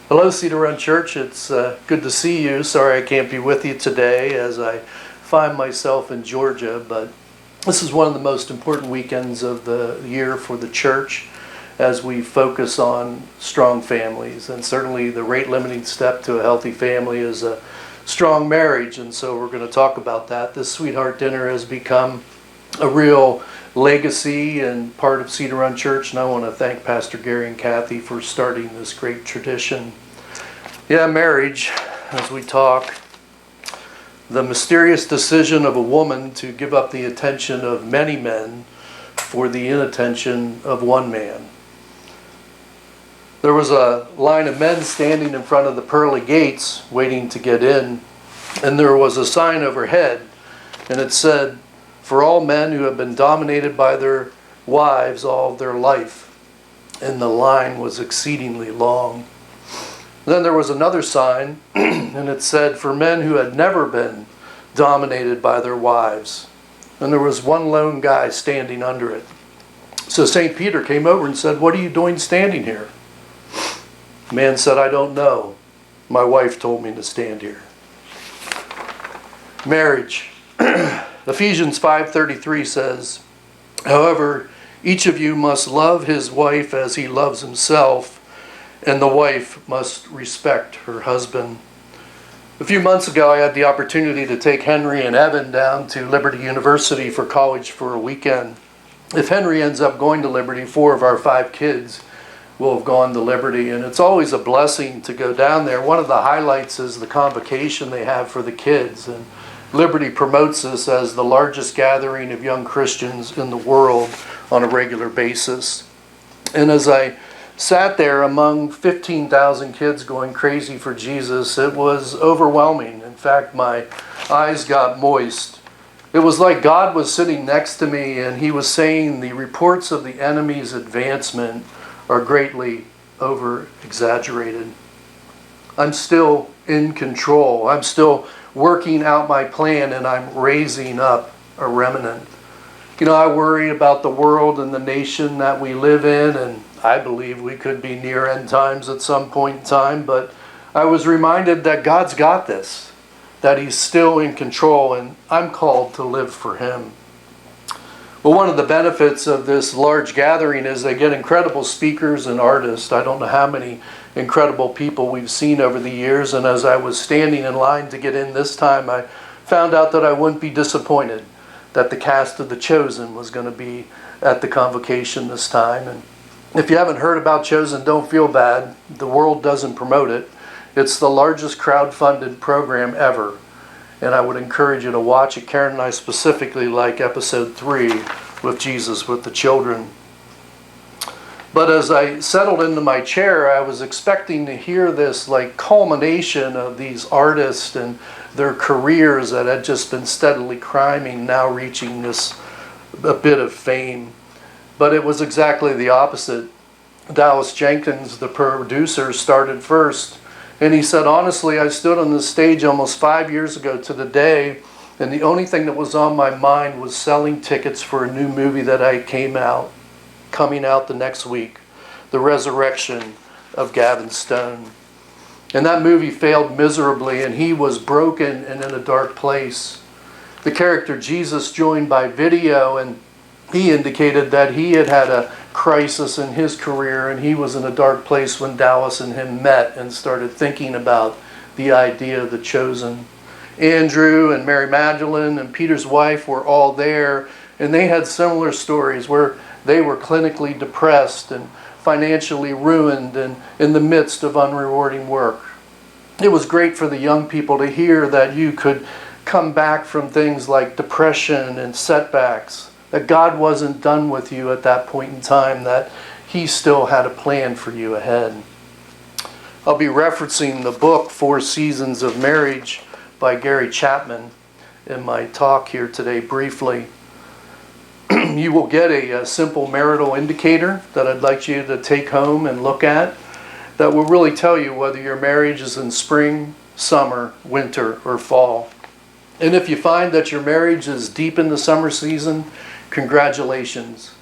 Hello, Cedar Run Church. It's good to see you. Sorry I can't be with you today as I find myself in Georgia, but this is one of the most important weekends of the year for the church as we focus on strong families. And certainly the rate limiting step to a healthy family is a strong marriage, and so we're going to talk about that. This Sweetheart Dinner has become a real legacy and part of Cedar Run Church, and I want to thank Pastor Gary and Kathy for starting this great tradition. Yeah, marriage, as we talk, the mysterious decision of a woman to give up the attention of many men for the inattention of one man. There was a line of men standing in front of the pearly gates waiting to get in, and there was a sign overhead, and it said, "For all men who have been dominated by their wives all of their life." And the line was exceedingly long. Then there was another sign, and it said, "For men who had never been dominated by their wives." And there was one lone guy standing under it. So St. Peter came over and said, "What are you doing standing here?" The man said, "I don't know. My wife told me to stand here." Marriage. Ephesians 5:33 says, "However, each of you must love his wife as he loves himself, and the wife must respect her husband." A few months ago, I had the opportunity to take Henry and Evan down to Liberty University for college for a weekend. If Henry ends up going to Liberty, 4 of our 5 kids will have gone to Liberty, and it's always a blessing to go down there. One of the highlights is the convocation they have for the kids, and Liberty promotes this as the largest gathering of young Christians in the world on a regular basis. And as I sat there among 15,000 kids going crazy for Jesus, it was overwhelming. In fact, my eyes got moist. It was like God was sitting next to me and he was saying the reports of the enemy's advancement are greatly over-exaggerated. I'm still in control. I'm still working out my plan, and I'm raising up a remnant. You know, I worry about the world and the nation that we live in, and I believe we could be near end times at some point in time, but I was reminded that God's got this, that he's still in control, and I'm called to live for him. Well, one of the benefits of this large gathering is they get incredible speakers and artists. I don't know how many incredible people we've seen over the years, and as I was standing in line to get in this time, I found out that I wouldn't be disappointed that the cast of The Chosen was going to be at the convocation this time. And if you haven't heard about Chosen, don't feel bad. The world doesn't promote it. It's the largest crowd-funded program ever, and I would encourage you to watch it. Karen and I specifically like episode 3 with Jesus with the children. But as I settled into my chair, I was expecting to hear this like culmination of these artists and their careers that had just been steadily climbing, now reaching a bit of fame. But it was exactly the opposite. Dallas Jenkins, the producer, started first. And he said, "Honestly, I stood on this stage almost 5 years ago to the day, and the only thing that was on my mind was selling tickets for a new movie that coming out the next week, The Resurrection of Gavin Stone." And that movie failed miserably, and he was broken and in a dark place. The character Jesus joined by video, and he indicated that he had had a crisis in his career, and he was in a dark place when Dallas and him met and started thinking about the idea of The Chosen. Andrew and Mary Magdalene and Peter's wife were all there, and they had similar stories where they were clinically depressed and financially ruined and in the midst of unrewarding work. It was great for the young people to hear that you could come back from things like depression and setbacks, that God wasn't done with you at that point in time, that he still had a plan for you ahead. I'll be referencing the book 4 Seasons of Marriage by Gary Chapman in my talk here today briefly. You will get a simple marital indicator that I'd like you to take home and look at that will really tell you whether your marriage is in spring, summer, winter, or fall. And if you find that your marriage is deep in the summer season, congratulations.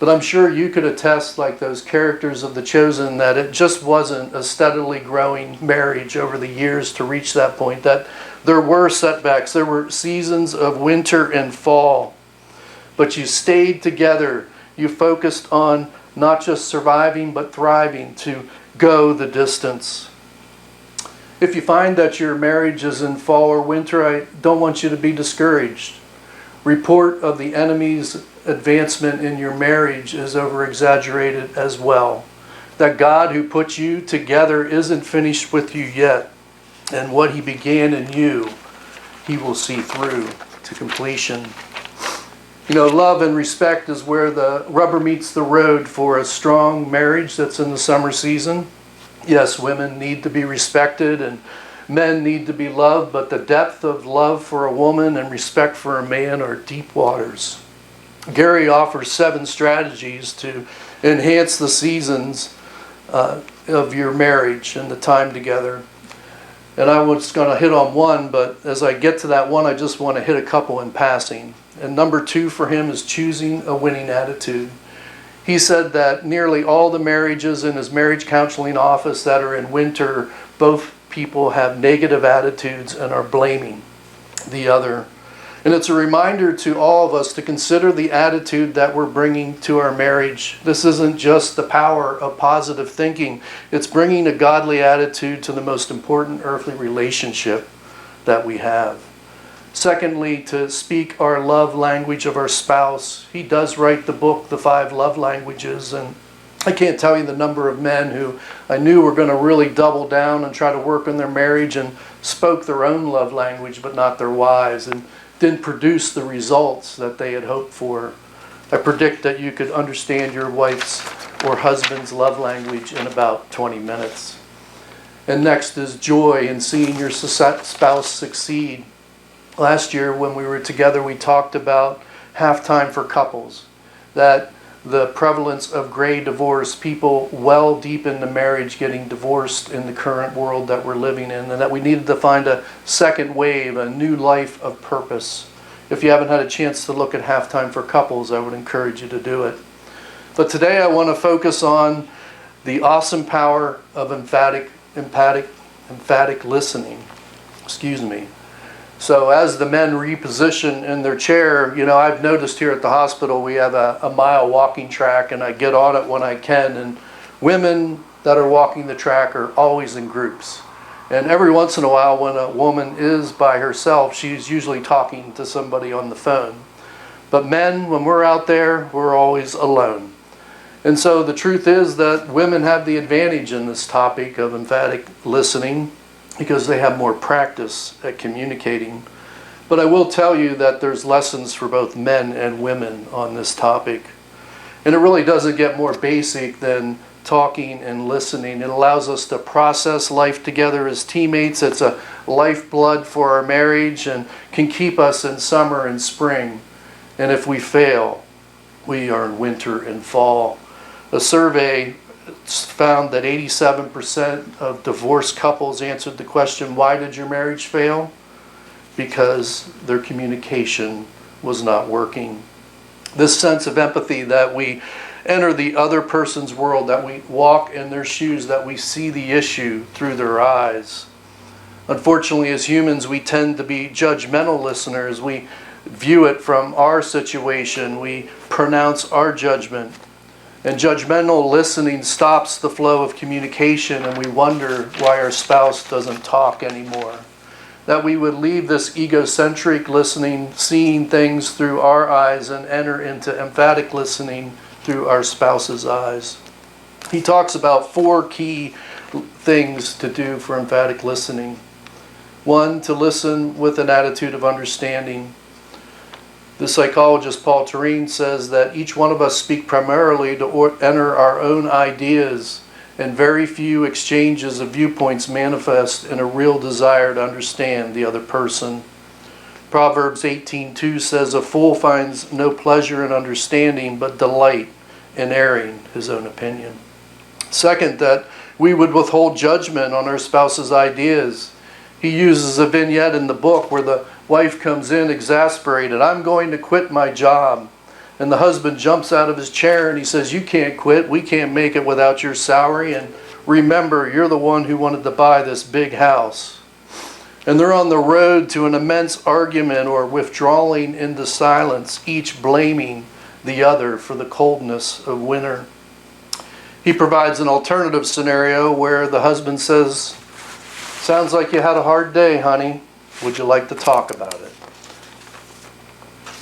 But I'm sure you could attest, like those characters of The Chosen, that it just wasn't a steadily growing marriage over the years to reach that point, that there were setbacks, there were seasons of winter and fall. But you stayed together. You focused on not just surviving, but thriving to go the distance. If you find that your marriage is in fall or winter, I don't want you to be discouraged. Report of the enemy's advancement in your marriage is over-exaggerated as well. That God who put you together isn't finished with you yet. And what he began in you, he will see through to completion. You know, love and respect is where the rubber meets the road for a strong marriage that's in the summer season. Yes, women need to be respected and men need to be loved, but the depth of love for a woman and respect for a man are deep waters. Gary offers 7 strategies to enhance the seasons of your marriage and the time together. And I was going to hit on one, but as I get to that one, I just want to hit a couple in passing. And number 2 for him is choosing a winning attitude. He said that nearly all the marriages in his marriage counseling office that are in winter, both people have negative attitudes and are blaming the other. And it's a reminder to all of us to consider the attitude that we're bringing to our marriage. This isn't just the power of positive thinking. It's bringing a godly attitude to the most important earthly relationship that we have. Secondly, to speak our love language of our spouse. He does write the book, The 5 Love Languages, and I can't tell you the number of men who I knew were going to really double down and try to work on their marriage and spoke their own love language but not their wives, and didn't produce the results that they had hoped for. I predict that you could understand your wife's or husband's love language in about 20 minutes. And next is joy in seeing your spouse succeed. Last year when we were together, we talked about halftime for couples, that the prevalence of gray divorce, people well deep into marriage getting divorced in the current world that we're living in, and that we needed to find a second wave, a new life of purpose. If you haven't had a chance to look at halftime for couples, I would encourage you to do it. But today I want to focus on the awesome power of emphatic listening. So as the men reposition in their chair, you know, I've noticed here at the hospital we have a mile walking track, and I get on it when I can, and women that are walking the track are always in groups. And every once in a while when a woman is by herself, she's usually talking to somebody on the phone. But men, when we're out there, we're always alone. And so the truth is that women have the advantage in this topic of emphatic listening, because they have more practice at communicating. But I will tell you that there's lessons for both men and women on this topic. And it really doesn't get more basic than talking and listening. It allows us to process life together as teammates. It's a lifeblood for our marriage and can keep us in summer and spring. And if we fail, we are in winter and fall. A survey found that 87% of divorced couples answered the question, why did your marriage fail? Because their communication was not working. This sense of empathy, that we enter the other person's world, that we walk in their shoes, that we see the issue through their eyes. Unfortunately, as humans, we tend to be judgmental listeners. We view it from our situation. We pronounce our judgment. And judgmental listening stops the flow of communication, and we wonder why our spouse doesn't talk anymore. That we would leave this egocentric listening, seeing things through our eyes, and enter into emphatic listening through our spouse's eyes. He talks about 4 key things to do for emphatic listening. 1, to listen with an attitude of understanding. The psychologist Paul Tureen says that each one of us speak primarily to enter our own ideas, and very few exchanges of viewpoints manifest in a real desire to understand the other person. Proverbs 18:2 says, a fool finds no pleasure in understanding, but delight in airing his own opinion. Second, that we would withhold judgment on our spouse's ideas. He uses a vignette in the book where the wife comes in exasperated. I'm going to quit my job. And the husband jumps out of his chair and he says, "You can't quit. We can't make it without your salary. And remember, you're the one who wanted to buy this big house." And they're on the road to an immense argument or withdrawing into silence, each blaming the other for the coldness of winter. He provides an alternative scenario where the husband says, "Sounds like you had a hard day, honey. Would you like to talk about it?"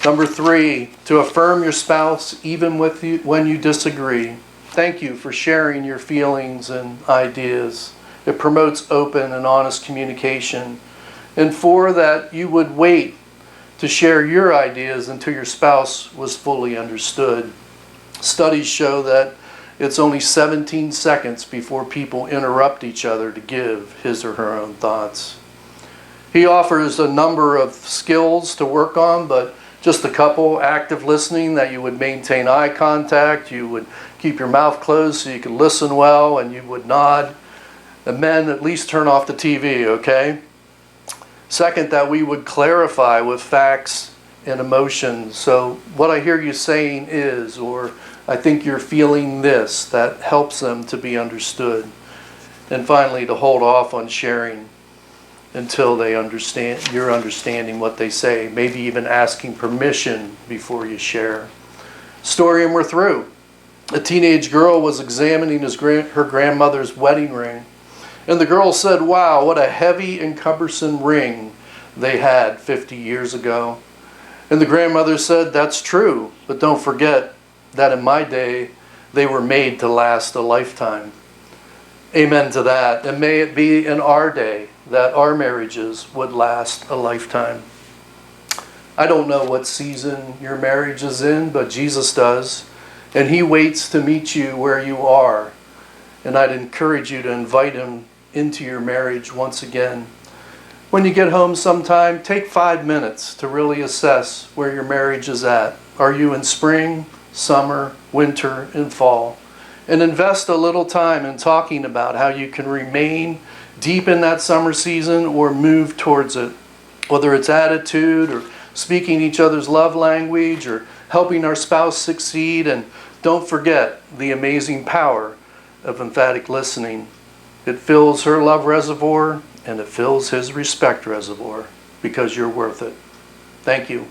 Number 3, to affirm your spouse even when you disagree. Thank you for sharing your feelings and ideas. It promotes open and honest communication. And 4, that you would wait to share your ideas until your spouse was fully understood. Studies show that it's only 17 seconds before people interrupt each other to give his or her own thoughts. He offers a number of skills to work on, but just a couple: active listening, that you would maintain eye contact, you would keep your mouth closed so you could listen well, and you would nod. The men, at least turn off the TV, okay? Second, that we would clarify with facts and emotions. So what I hear you saying is, or I think you're feeling this, that helps them to be understood. And finally, to hold off on sharing until they understand, you're understanding what they say, maybe even asking permission before you share. Story, and we're through. A teenage girl was examining her grandmother's wedding ring, and the girl said, "Wow, what a heavy and cumbersome ring they had 50 years ago." And the grandmother said, "That's true, but don't forget that in my day they were made to last a lifetime." Amen to that. And may it be in our day that our marriages would last a lifetime. I don't know what season your marriage is in, but Jesus does. And He waits to meet you where you are. And I'd encourage you to invite Him into your marriage once again. When you get home sometime, take 5 minutes to really assess where your marriage is at. Are you in spring, summer, winter, and fall? And invest a little time in talking about how you can remain deep in that summer season or move towards it. Whether it's attitude or speaking each other's love language or helping our spouse succeed. And don't forget the amazing power of emphatic listening. It fills her love reservoir and it fills his respect reservoir, because you're worth it. Thank you.